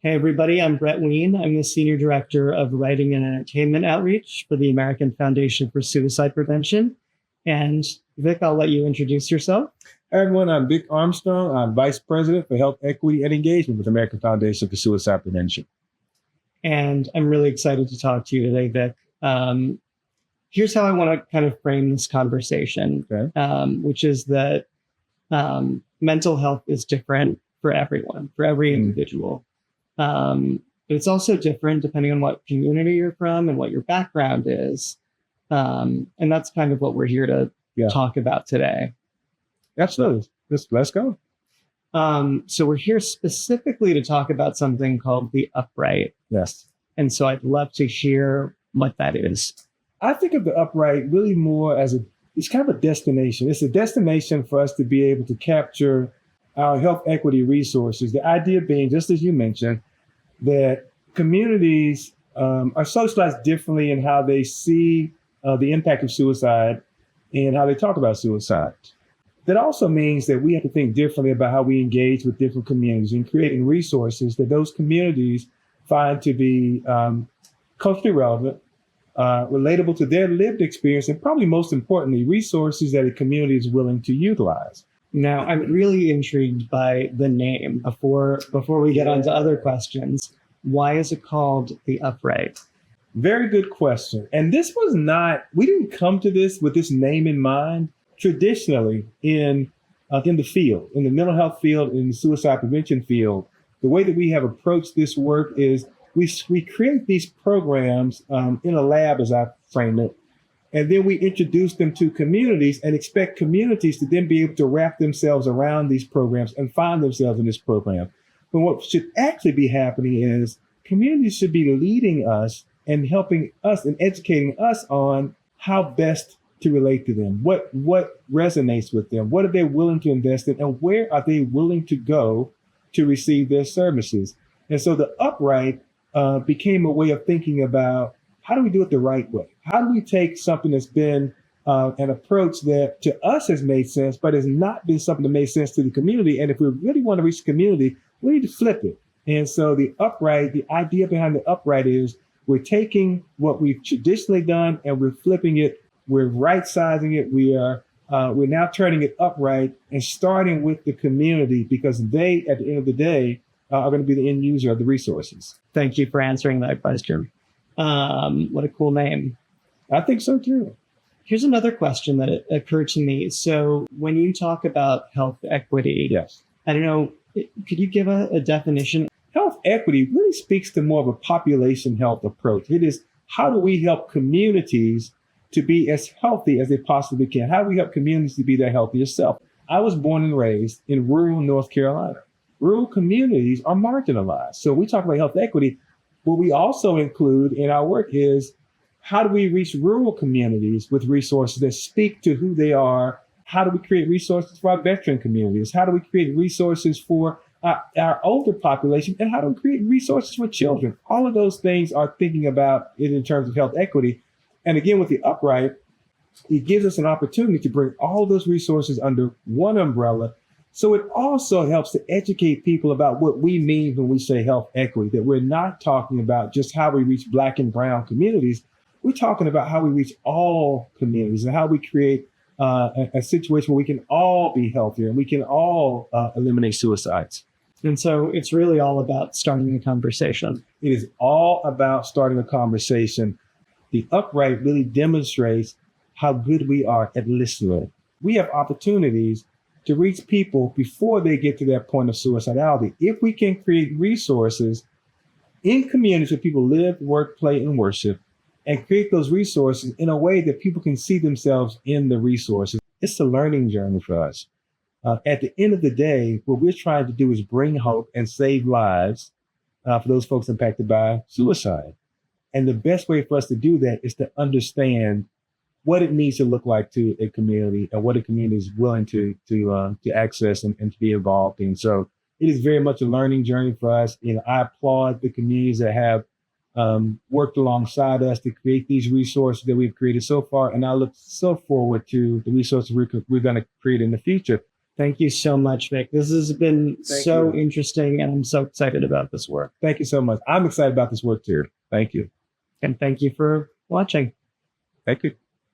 Hey, everybody, I'm Brett Ween. I'm the Senior Director of Writing and Entertainment Outreach for the American Foundation for Suicide Prevention. And Vic, I'll let you introduce yourself. Hi, everyone. I'm Vic Armstrong. I'm Vice President for Health Equity and Engagement with American Foundation for Suicide Prevention. And I'm really excited to talk to you today, Vic. Here's how I want to kind of frame this conversation, Okay. Which is that mental health is different for everyone, for every individual. But it's also different depending on what community you're from and what your background is. And that's kind of what we're here to talk about today. Absolutely. Let's go. So we're here specifically to talk about something called the Upright. Yes. And so I'd love to hear what that is. I think of the Upright really more as it's kind of a destination. It's a destination for us to be able to capture our health equity resources. The idea being, just as you mentioned, that communities are socialized differently in how they see the impact of suicide and how they talk about suicide. That also means that we have to think differently about how we engage with different communities and creating resources that those communities find to be culturally relevant, relatable to their lived experience, and probably most importantly, resources that a community is willing to utilize. Now, I'm really intrigued by the name. Before we get on to other questions, why is it called the Upright? Very good question. And this was we didn't come to this with this name in mind. Traditionally, in the field, in the mental health field, in the suicide prevention field, the way that we have approached this work is we create these programs in a lab, as I frame it, and then we introduce them to communities and expect communities to then be able to wrap themselves around these programs and find themselves in this program. But what should actually be happening is communities should be leading us and helping us and educating us on how best to relate to them, what resonates with them, what are they willing to invest in, and where are they willing to go to receive their services. And so the Upright became a way of thinking about, how do we do it the right way? How do we take something that's been an approach that to us has made sense, but has not been something that made sense to the community? And if we really want to reach the community, we need to flip it. And so the Upright, the idea behind the Upright is we're taking what we've traditionally done and we're flipping it. We're right-sizing it. We're now turning it upright and starting with the community, because they, at the end of the day, are going to be the end user of the resources. Thank you for answering that question. What a cool name. I think so too. Here's another question that occurred to me. So when you talk about health equity, yes, I don't know, could you give a definition? Health equity really speaks to more of a population health approach. It is, how do we help communities to be as healthy as they possibly can? How do we help communities to be their healthiest self? I was born and raised in rural North Carolina. Rural communities are marginalized. So we talk about health equity. What we also include in our work is, how do we reach rural communities with resources that speak to who they are? How do we create resources for our veteran communities? How do we create resources for our older population? And how do we create resources for children? All of those things are thinking about it in terms of health equity. And again, with the Upright, it gives us an opportunity to bring all those resources under one umbrella. So it also helps to educate people about what we mean when we say health equity, that we're not talking about just how we reach Black and brown communities. We're talking about how we reach all communities and how we create a situation where we can all be healthier and we can all eliminate suicides. And so it's really all about starting a conversation. It is all about starting a conversation. The Upright really demonstrates how good we are at listening. We have opportunities to reach people before they get to that point of suicidality. If we can create resources in communities where people live, work, play, and worship, and create those resources in a way that people can see themselves in the resources, it's a learning journey for us. At the end of the day, what we're trying to do is bring hope and save lives for those folks impacted by suicide. And the best way for us to do that is to understand what it needs to look like to a community and what a community is willing to access and to be involved in. So it is very much a learning journey for us. I applaud the communities that have worked alongside us to create these resources that we've created so far. And I look so forward to the resources we're going to create in the future Thank you so much, Vic. This has been Thank so you. interesting, and I'm so excited about this work. Thank you so much. I'm excited about this work too. Thank you. And thank you for watching. Thank you.